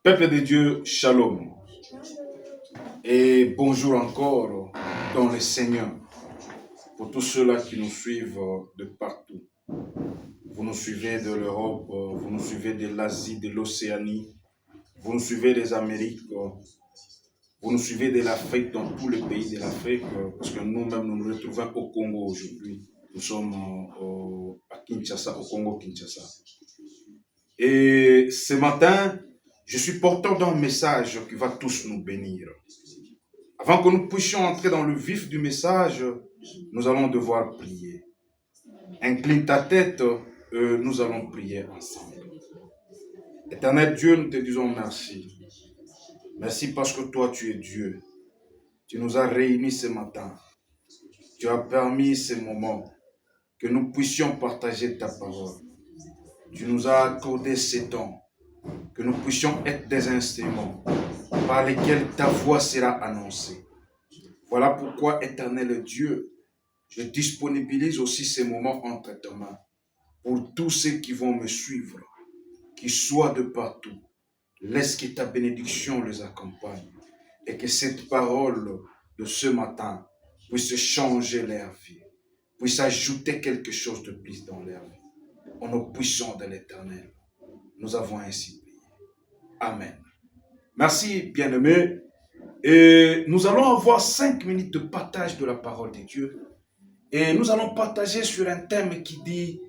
Peuple de Dieu, shalom. Et bonjour encore dans le Seigneur. Pour tous ceux-là qui nous suivent de partout. Vous nous suivez de l'Europe, vous nous suivez de l'Asie, de l'Océanie, vous nous suivez des Amériques, vous nous suivez de l'Afrique, dans tous les pays de l'Afrique, parce que nous-mêmes nous nous retrouvons au Congo aujourd'hui. Nous sommes à Kinshasa, au Congo-Kinshasa. Et ce matin, je suis porteur d'un message qui va tous nous bénir. Avant que nous puissions entrer dans le vif du message, nous allons devoir prier. Incline ta tête, nous allons prier ensemble. Éternel Dieu, nous te disons merci. Merci parce que toi, tu es Dieu. Tu nous as réunis ce matin. Tu as permis ce moment que nous puissions partager ta parole. Tu nous as accordé ce temps, que nous puissions être des instruments par lesquels ta voix sera annoncée. Voilà pourquoi, éternel Dieu, je disponibilise aussi ces moments entre tes mains pour tous ceux qui vont me suivre, qui soient de partout. Laisse que ta bénédiction les accompagne et que cette parole de ce matin puisse changer leur vie, puisse ajouter quelque chose de plus dans leur vie. En nous puissant de l'Éternel, nous avons ainsi prié. Amen. Merci, bien-aimés. Et nous allons avoir 5 minutes de partage de la parole de Dieu. Et nous allons partager sur un thème qui dit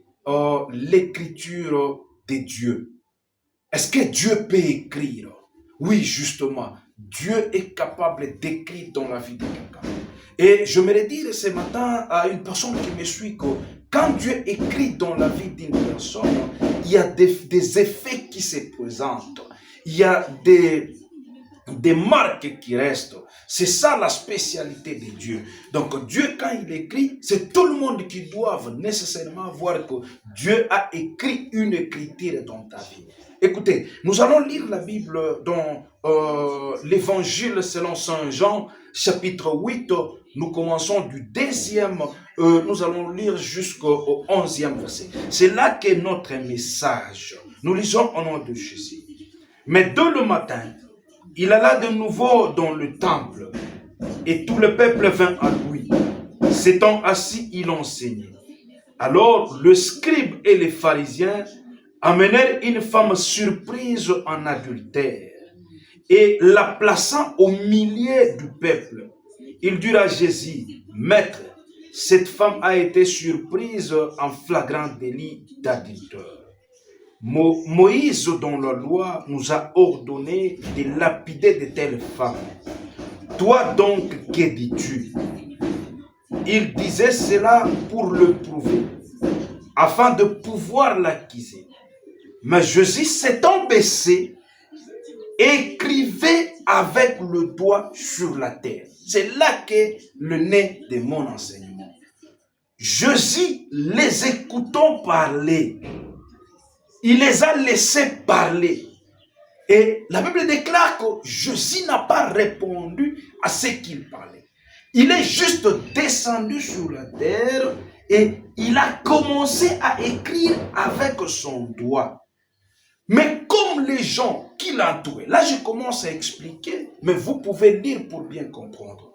l'écriture de Dieu. Est-ce que Dieu peut écrire? Oui, justement, Dieu est capable d'écrire dans la vie de quelqu'un. Et je me dire ce matin à une personne qui me suit que quand Dieu écrit dans la vie d'une personne, il y a des effets qui se présentent. Il y a des marques qui restent. C'est ça la spécialité de Dieu. Donc Dieu, quand il écrit, c'est tout le monde qui doit nécessairement voir que Dieu a écrit une écriture dans ta vie. Écoutez, nous allons lire la Bible dans l'évangile selon Saint Jean, chapitre 8. Nous commençons du 2e, nous allons lire jusqu'au 11e verset. C'est là qu'est notre message. Nous lisons au nom de Jésus. Mais dès le matin, il alla de nouveau dans le temple, et tout le peuple vint à lui. S'étant assis, il enseignait. Alors le scribe et les pharisiens amenèrent une femme surprise en adultère, et la plaçant au milieu du peuple, ils dirent à Jésus, Maître, cette femme a été surprise en flagrant délit d'adultère. Moïse, dans la loi, nous a ordonné de lapider de telles femmes. Toi donc, que dis-tu? Il disait cela pour le prouver, afin de pouvoir l'accuser. Mais Jésus s'étant baissé, écrivait avec le doigt sur la terre. C'est là qu'est le nez de mon enseignement. Jésus, les écoutant parler, il les a laissés parler. Et la Bible déclare que Jésus n'a pas répondu à ce qu'il parlait. Il est juste descendu sur la terre et il a commencé à écrire avec son doigt. Mais comme les gens qui l'entouraient, là je commence à expliquer, mais vous pouvez lire pour bien comprendre.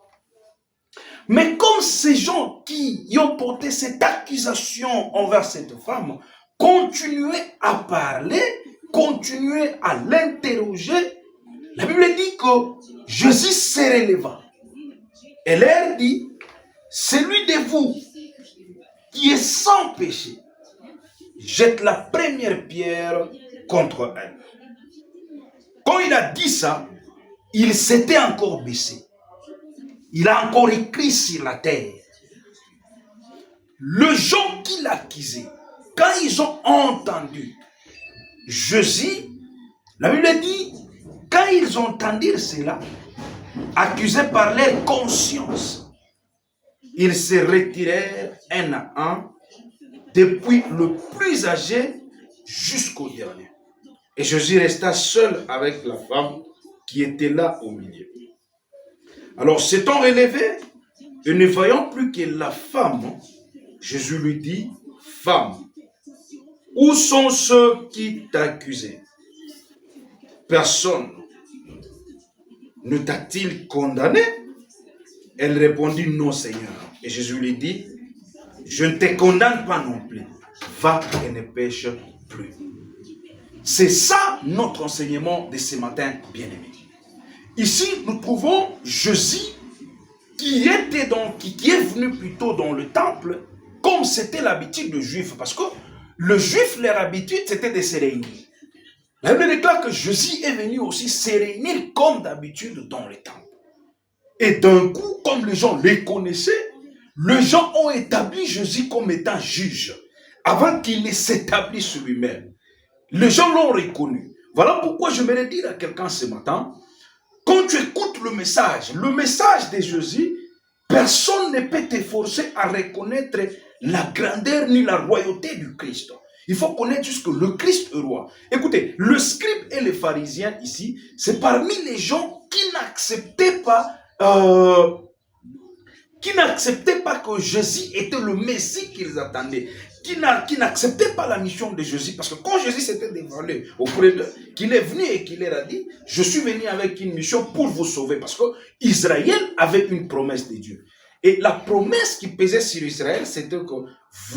Mais comme ces gens qui ont porté cette accusation envers cette femme, continuaient à parler, continuaient à l'interroger, la Bible dit que Jésus se releva. Et leur dit, celui de vous qui est sans péché, jette la première pierre contre elle. Quand il a dit ça, il s'était encore baissé. Il a encore écrit sur la terre. Les gens qui l'accusaient, quand ils ont entendu Jésus, la Bible dit, quand ils ont entendu cela, accusés par leur conscience, ils se retirèrent un à un, depuis le plus âgé jusqu'au dernier. Et Jésus resta seul avec la femme qui était là au milieu. Alors, s'étant relevé, et ne voyant plus que la femme, Jésus lui dit, Femme, où sont ceux qui t'accusaient? personne ne t'a-t-il condamné? Elle répondit, non Seigneur. Et Jésus lui dit, je ne te condamne pas non plus. Va et ne pêche plus. C'est ça notre enseignement de ce matin, bien-aimés. Ici, nous trouvons Jésus qui est venu plutôt dans le temple, comme c'était l'habitude des Juifs. Parce que le Juif, leur habitude, c'était de se réunir. La Bible déclare que Jésus est venu aussi se réunir comme d'habitude dans le temple. Et d'un coup, comme les gens les connaissaient, les gens ont établi Jésus comme étant juge, avant qu'il ne s'établisse lui-même. Les gens l'ont reconnu. Voilà pourquoi je voudrais dire à quelqu'un ce matin, quand tu écoutes le message de Jésus, personne ne peut te forcer à reconnaître la grandeur ni la royauté du Christ. Il faut connaître juste que le Christ est roi. Écoutez, le scribe et les pharisiens ici, c'est parmi les gens qui n'acceptaient pas que Jésus était le Messie qu'ils attendaient, qui n'acceptaient pas la mission de Jésus, parce que quand Jésus s'était dévoilé auprès d'eux, qu'il est venu et qu'il leur a dit, je suis venu avec une mission pour vous sauver, parce que Israël avait une promesse de Dieu. Et la promesse qui pesait sur Israël, c'était que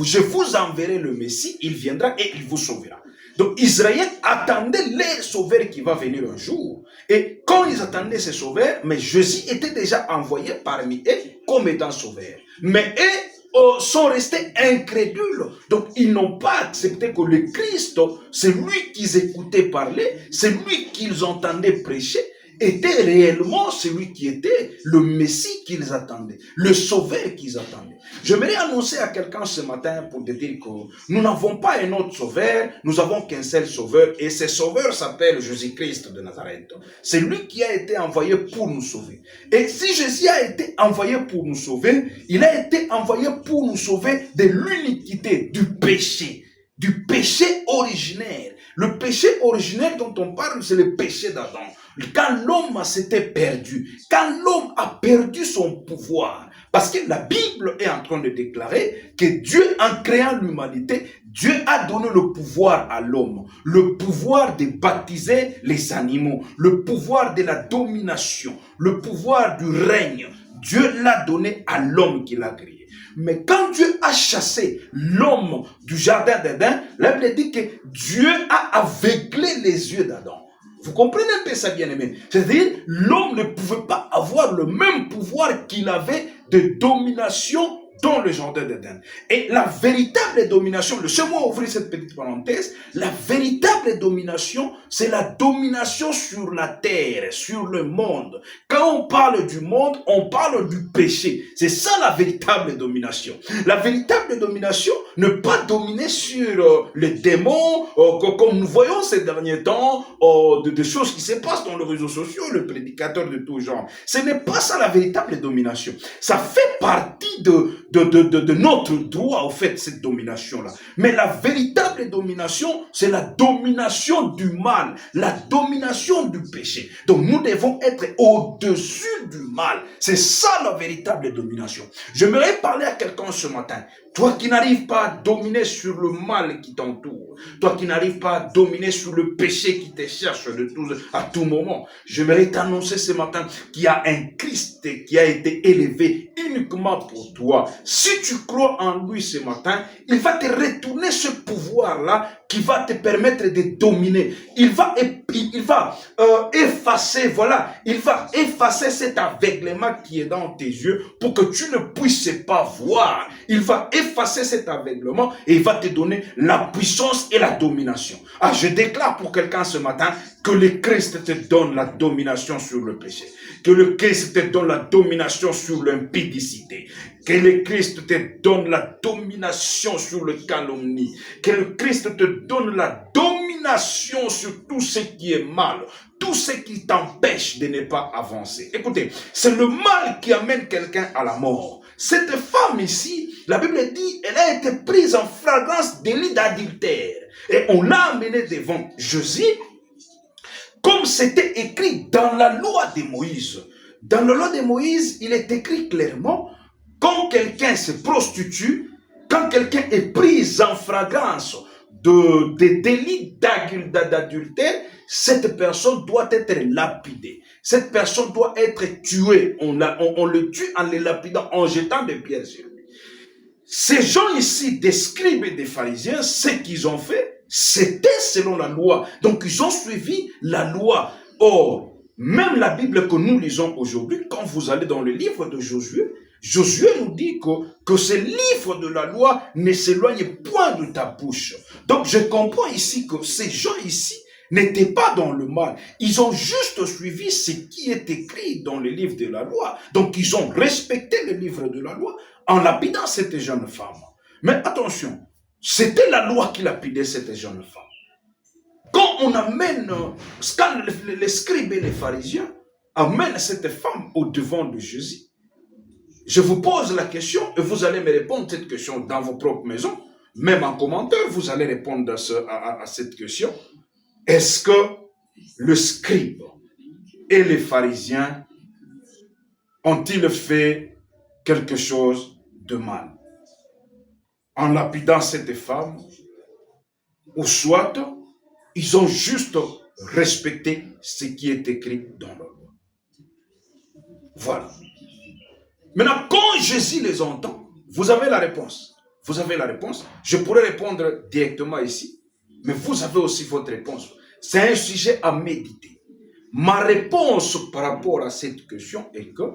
je vous enverrai le Messie, il viendra et il vous sauvera. Donc Israël attendait le sauveur qui va venir un jour. Et quand ils attendaient ce sauveur, mais Jésus était déjà envoyé parmi eux comme étant sauveur. Mais eux sont restés incrédules. Donc ils n'ont pas accepté que le Christ, c'est lui qu'ils écoutaient parler, c'est lui qu'ils entendaient prêcher, était réellement celui qui était le Messie qu'ils attendaient, le sauveur qu'ils attendaient. J'aimerais annoncer à quelqu'un ce matin pour te dire que nous n'avons pas un autre sauveur, nous avons qu'un seul sauveur, et ce sauveur s'appelle Jésus-Christ de Nazareth. C'est lui qui a été envoyé pour nous sauver. Et si Jésus a été envoyé pour nous sauver, il a été envoyé pour nous sauver de l'iniquité, du péché originaire. Le péché originaire dont on parle, c'est le péché d'Adam. Quand l'homme s'était perdu, quand l'homme a perdu son pouvoir, parce que la Bible est en train de déclarer que Dieu, en créant l'humanité, Dieu a donné le pouvoir à l'homme, le pouvoir de baptiser les animaux, le pouvoir de la domination, le pouvoir du règne. Dieu l'a donné à l'homme qui l'a créé. Mais quand Dieu a chassé l'homme du jardin d'Éden, la Bible dit que Dieu a aveuglé les yeux d'Adam. Vous comprenez un peu ça, bien-aimé? C'est-à-dire, l'homme ne pouvait pas avoir le même pouvoir qu'il avait de domination dans le jardin d'Éden. Et la véritable domination, laissez-moi ouvrir cette petite parenthèse, la véritable domination, c'est la domination sur la terre, sur le monde. Quand on parle du monde, on parle du péché. C'est ça la véritable domination. La véritable domination, ne pas dominer sur les démons, comme nous voyons ces derniers temps, de choses qui se passent dans les réseaux sociaux, le prédicateur de tout genre. Ce n'est pas ça la véritable domination. Ça fait partie de notre droit, au fait, cette domination-là. Mais la véritable domination, c'est la domination du mal, la domination du péché. Donc nous devons être au-dessus du mal. C'est ça la véritable domination. J'aimerais parler à quelqu'un ce matin. Toi qui n'arrives pas à dominer sur le mal qui t'entoure, toi qui n'arrives pas à dominer sur le péché qui te cherche à tout moment, j'aimerais t'annoncer ce matin qu'il y a un Christ qui a été élevé uniquement pour toi. Si tu crois en lui ce matin, il va te retourner ce pouvoir-là qui va te permettre de dominer. Il va effacer, il va effacer cet aveuglement qui est dans tes yeux pour que tu ne puisses pas voir. Il va effacer cet aveuglement et il va te donner la puissance et la domination. Ah, je déclare pour quelqu'un ce matin que le Christ te donne la domination sur le péché. Que le Christ te donne la domination sur l'impudicité. Que le Christ te donne la domination sur le calomnie. Que le Christ te donne la domination sur tout ce qui est mal. Tout ce qui t'empêche de ne pas avancer. Écoutez, c'est le mal qui amène quelqu'un à la mort. Cette femme ici, la Bible dit, elle a été prise en flagrance délit d'adultère. Et on l'a amenée devant Jésus, comme c'était écrit dans la loi de Moïse. Dans la loi de Moïse, il est écrit clairement, quand quelqu'un se prostitue, quand quelqu'un est pris en flagrance des délits d'adultère, cette personne doit être lapidée. Cette personne doit être tuée. On le tue en le lapidant, en jetant des pierres sur lui. Ces gens ici, des scribes et des pharisiens, ce qu'ils ont fait, c'était selon la loi. Donc, ils ont suivi la loi. Or, même la Bible que nous lisons aujourd'hui, quand vous allez dans le livre de Josué, Josué nous dit que ce livre de la loi ne s'éloigne point de ta bouche. Donc, je comprends ici que ces gens ici n'étaient pas dans le mal. Ils ont juste suivi ce qui est écrit dans le livre de la loi. Donc, ils ont respecté le livre de la loi en lapidant cette jeune femme. Mais attention, c'était la loi qui lapidait cette jeune femme. Quand on amène, quand les scribes et les pharisiens amènent cette femme au devant de Jésus, je vous pose la question et vous allez me répondre cette question dans vos propres maisons. Même en commentaire, vous allez répondre à cette question. Est-ce que le scribe et les pharisiens ont-ils fait quelque chose de mal en lapidant cette femme, ou soit ils ont juste respecté ce qui est écrit dans la loi? Voilà. Maintenant, quand Jésus les entend, vous avez la réponse. Vous avez la réponse. Je pourrais répondre directement ici, mais vous avez aussi votre réponse. C'est un sujet à méditer. Ma réponse par rapport à cette question est que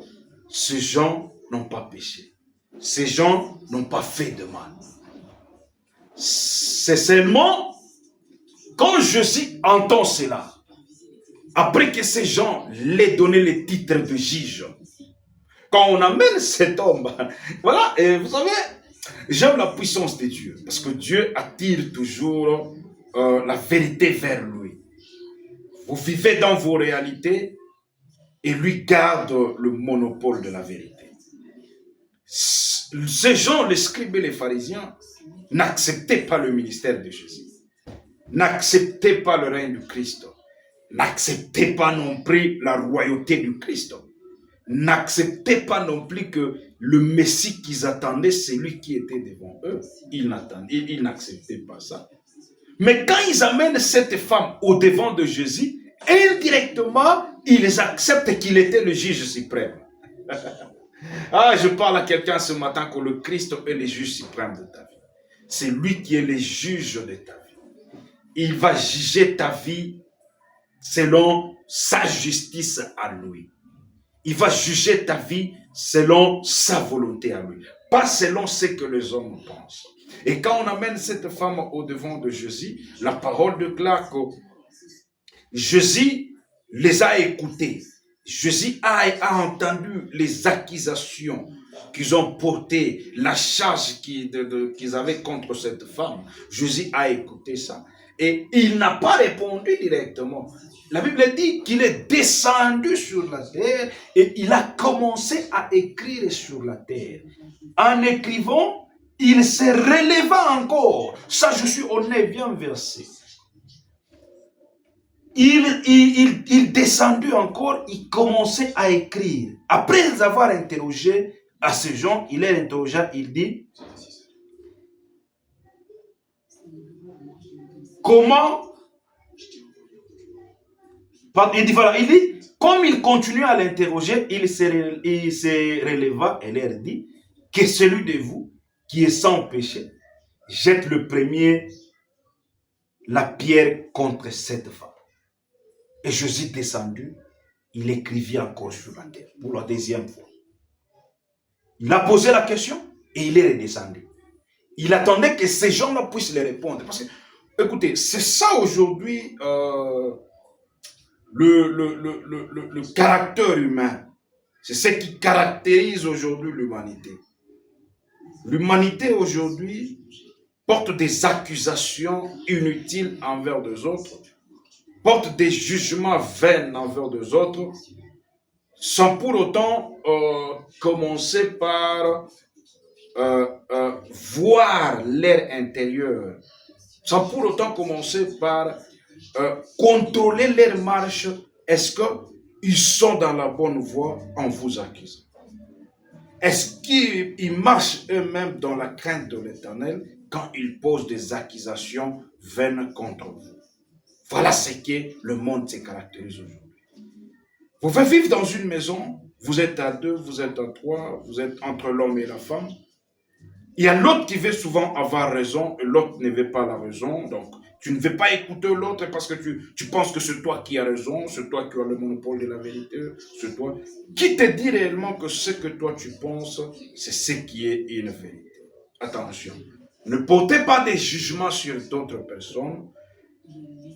ces gens n'ont pas péché. Ces gens n'ont pas fait de mal. C'est seulement quand Jésus entend cela, après que ces gens l'aient donné le titre de juge, quand on amène cet homme, voilà, et vous savez, j'aime la puissance de Dieu, parce que Dieu attire toujours la vérité vers lui. Vous vivez dans vos réalités et lui garde le monopole de la vérité. Ces gens, les scribes et les pharisiens, n'acceptaient pas le ministère de Jésus, n'acceptaient pas le règne du Christ, n'acceptaient pas non plus la royauté du Christ, n'acceptaient pas non plus que le Messie qu'ils attendaient, c'est lui qui était devant eux. Ils n'acceptaient pas ça. Mais quand ils amènent cette femme au devant de Jésus, indirectement, ils acceptent qu'il était le juge suprême. Ah, je parle à quelqu'un ce matin que le Christ est le juge suprême de ta vie. C'est lui qui est le juge de ta vie. Il va juger ta vie selon sa justice à lui. Il va juger ta vie selon sa volonté à lui, pas selon ce que les hommes pensent. Et quand on amène cette femme au devant de Jésus, la parole déclare que Jésus les a écoutés. Jésus a entendu les accusations qu'ils ont portées, la charge qu'ils avaient contre cette femme. Jésus a écouté ça. Et il n'a pas répondu directement. La Bible dit qu'il est descendu sur la terre et il a commencé à écrire sur la terre. En écrivant, il se releva encore. Ça, je suis au 9e verset. Il descendu encore, il commençait à écrire. Après avoir interrogé à ces gens, il les interrogea, il dit, comment... Il dit, voilà, il dit, comme il continue à l'interroger, il se releva et leur dit, que celui de vous qui est sans péché, jette le premier la pierre contre cette femme. Et Jésus descendu, il écrivit encore sur la terre pour la deuxième fois. Il a posé la question et il est redescendu. Il attendait que ces gens-là puissent les répondre. Parce que, écoutez, c'est ça aujourd'hui le caractère humain. C'est ce qui caractérise aujourd'hui l'humanité. L'humanité aujourd'hui porte des accusations inutiles envers des autres, porte des jugements vains envers des autres, sans pour autant commencer par voir leur intérieur, sans pour autant commencer par contrôler leur marche. Est-ce qu'ils sont dans la bonne voie en vous accusant? Est-ce qu'ils marchent eux-mêmes dans la crainte de l'Éternel quand ils posent des accusations viennent contre vous. Voilà ce que le monde se caractérise aujourd'hui. Vous pouvez vivre dans une maison, vous êtes à 2, vous êtes à 3, vous êtes entre l'homme et la femme. Il y a l'autre qui veut souvent avoir raison et l'autre ne veut pas la raison. Donc, tu ne veux pas écouter l'autre parce que tu penses que c'est toi qui as raison, c'est toi qui as le monopole de la vérité, c'est toi. Qui te dit réellement que ce que toi tu penses, c'est ce qui est une vérité? Attention, ne portez pas des jugements sur d'autres personnes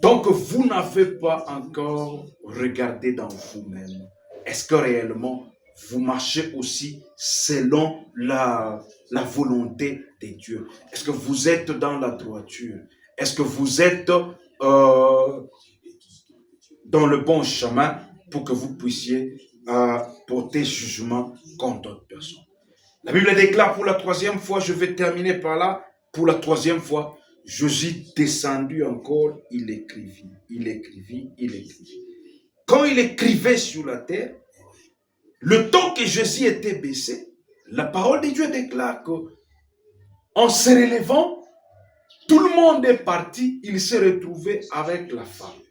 tant que vous n'avez pas encore regardé dans vous-même. Est-ce que réellement vous marchez aussi selon la volonté de Dieu? Est-ce que vous êtes dans la droiture? Est-ce que vous êtes dans le bon chemin pour que vous puissiez porter jugement contre d'autres personnes? La Bible déclare pour la 3e fois, je vais terminer par là, pour la 3e fois, Jésus descendu encore, il écrivit. Quand il écrivait sur la terre, le temps que Jésus était baissé, la parole de Dieu déclare que en se relevant, tout le monde est parti, il s'est retrouvé avec la femme.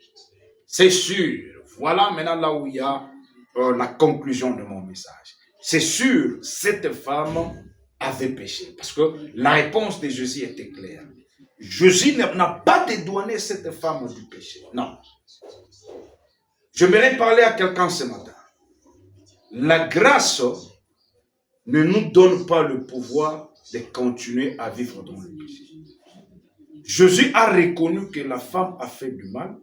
C'est sûr, voilà maintenant là où il y a la conclusion de mon message. C'est sûr, cette femme avait péché, parce que la réponse de Jésus était claire. Jésus n'a pas dédouané cette femme du péché, non. J'aimerais parler à quelqu'un ce matin. La grâce ne nous donne pas le pouvoir de continuer à vivre dans le péché. Jésus a reconnu que la femme a fait du mal,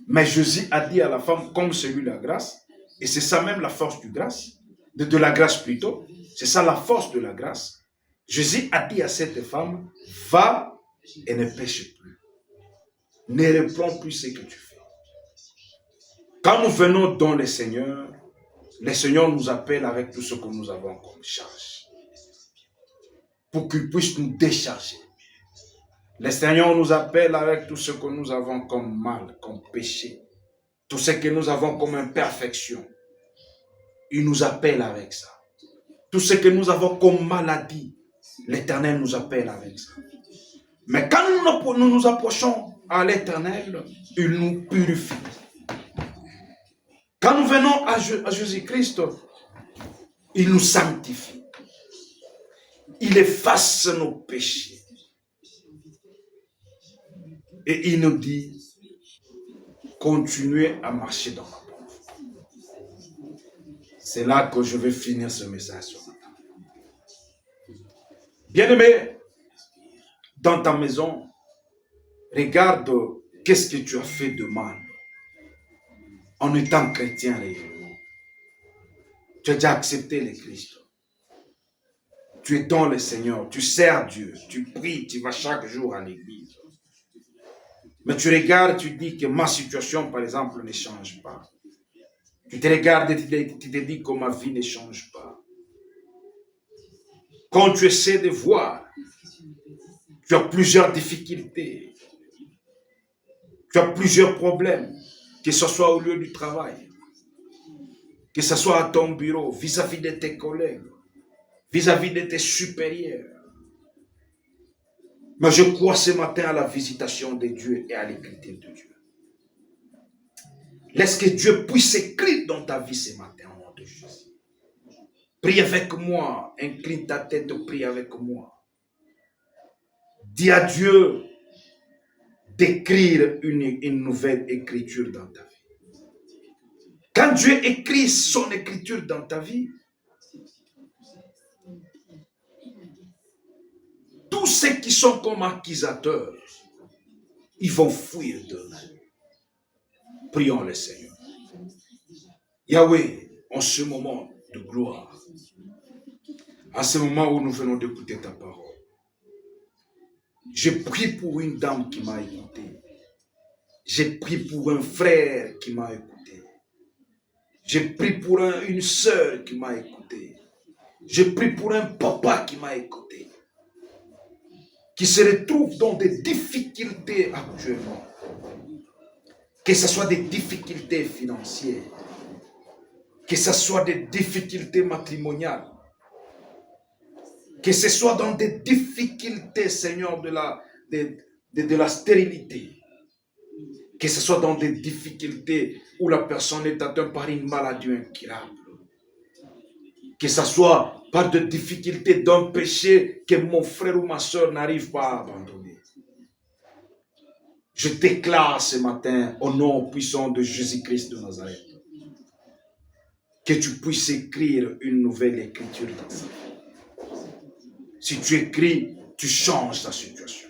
mais Jésus a dit à la femme, comme celui de la grâce, et c'est ça même la force de la grâce plutôt, c'est ça la force de la grâce. Jésus a dit à cette femme, va et ne pêche plus. Ne reprends plus ce que tu fais. Quand nous venons dans le Seigneur nous appelle avec tout ce que nous avons comme charge, pour qu'il puisse nous décharger. Le Seigneur nous appelle avec tout ce que nous avons comme mal, comme péché, tout ce que nous avons comme imperfection. Il nous appelle avec ça. Tout ce que nous avons comme maladie, l'Éternel nous appelle avec ça. Mais quand nous nous approchons à l'Éternel, il nous purifie. Quand nous venons à Jésus-Christ, il nous sanctifie. Il efface nos péchés. Et il nous dit, continuez à marcher dans ma bonne voie. C'est là que je vais finir ce message ce matin. Bien-aimé, dans ta maison, regarde qu'est-ce que tu as fait de mal en étant chrétien réellement. Tu as déjà accepté le Christ. Tu es dans le Seigneur, tu sers Dieu, tu pries, tu vas chaque jour à l'église. Mais tu regardes, tu dis que ma situation, par exemple, ne change pas. Tu te regardes et tu te dis que ma vie ne change pas. Quand tu essaies de voir, tu as plusieurs difficultés. Tu as plusieurs problèmes, que ce soit au lieu du travail, que ce soit à ton bureau, vis-à-vis de tes collègues, vis-à-vis de tes supérieurs. Mais je crois ce matin à la visitation de Dieu et à l'écriture de Dieu. Laisse que Dieu puisse écrire dans ta vie ce matin au nom de Jésus. Prie avec moi, incline ta tête, prie avec moi. Dis à Dieu d'écrire une nouvelle écriture dans ta vie. Quand Dieu écrit son écriture dans ta vie, tous ceux qui sont comme accusateurs, ils vont fuir d'eux-mêmes. Prions le Seigneur. Yahweh, en ce moment de gloire, en ce moment où nous venons d'écouter ta parole, je prie pour une dame qui m'a écouté. Je prie pour un frère qui m'a écouté. Je prie pour une sœur qui m'a écouté. Je prie pour un papa qui m'a écouté. Qui se retrouve dans des difficultés actuellement. Que ce soit des difficultés financières. Que ce soit des difficultés matrimoniales. Que ce soit dans des difficultés, Seigneur, de la stérilité, que ce soit dans des difficultés où la personne est atteinte par une maladie incurable, que ce soit par des difficultés d'un péché que mon frère ou ma soeur n'arrive pas à abandonner. Je déclare ce matin au nom puissant de Jésus-Christ de Nazareth que tu puisses écrire une nouvelle écriture dans sa vie. Si tu écris, tu changes ta situation.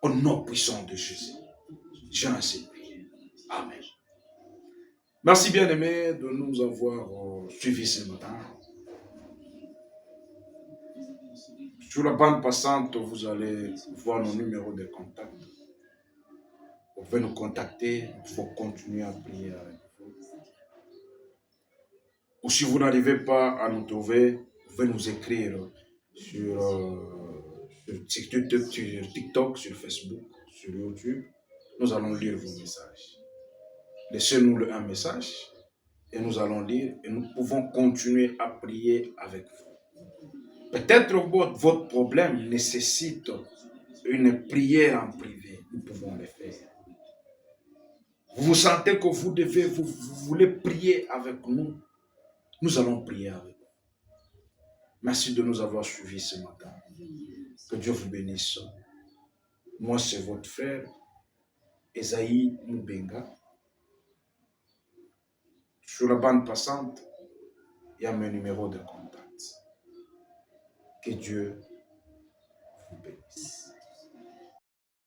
Au nom puissant de Jésus, j'ai ainsi prié. Amen. Merci bien-aimés de nous avoir suivis ce matin. Sur la bande passante, vous allez voir nos numéros de contact. Vous pouvez nous contacter pour continuer à prier avec vous. Ou si vous n'arrivez pas à nous trouver, vous pouvez nous écrire sur TikTok, sur Facebook, sur YouTube. Nous allons lire vos messages. Laissez-nous un message et nous allons lire et nous pouvons continuer à prier avec vous. Peut-être votre problème nécessite une prière en privé. Nous pouvons le faire. Vous sentez que vous voulez prier avec nous. Nous allons prier avec vous. Merci de nous avoir suivis ce matin. Que Dieu vous bénisse. Moi, c'est votre frère, Esaïe Moubenga. Sur la bande passante, il y a mes numéros de contact. Que Dieu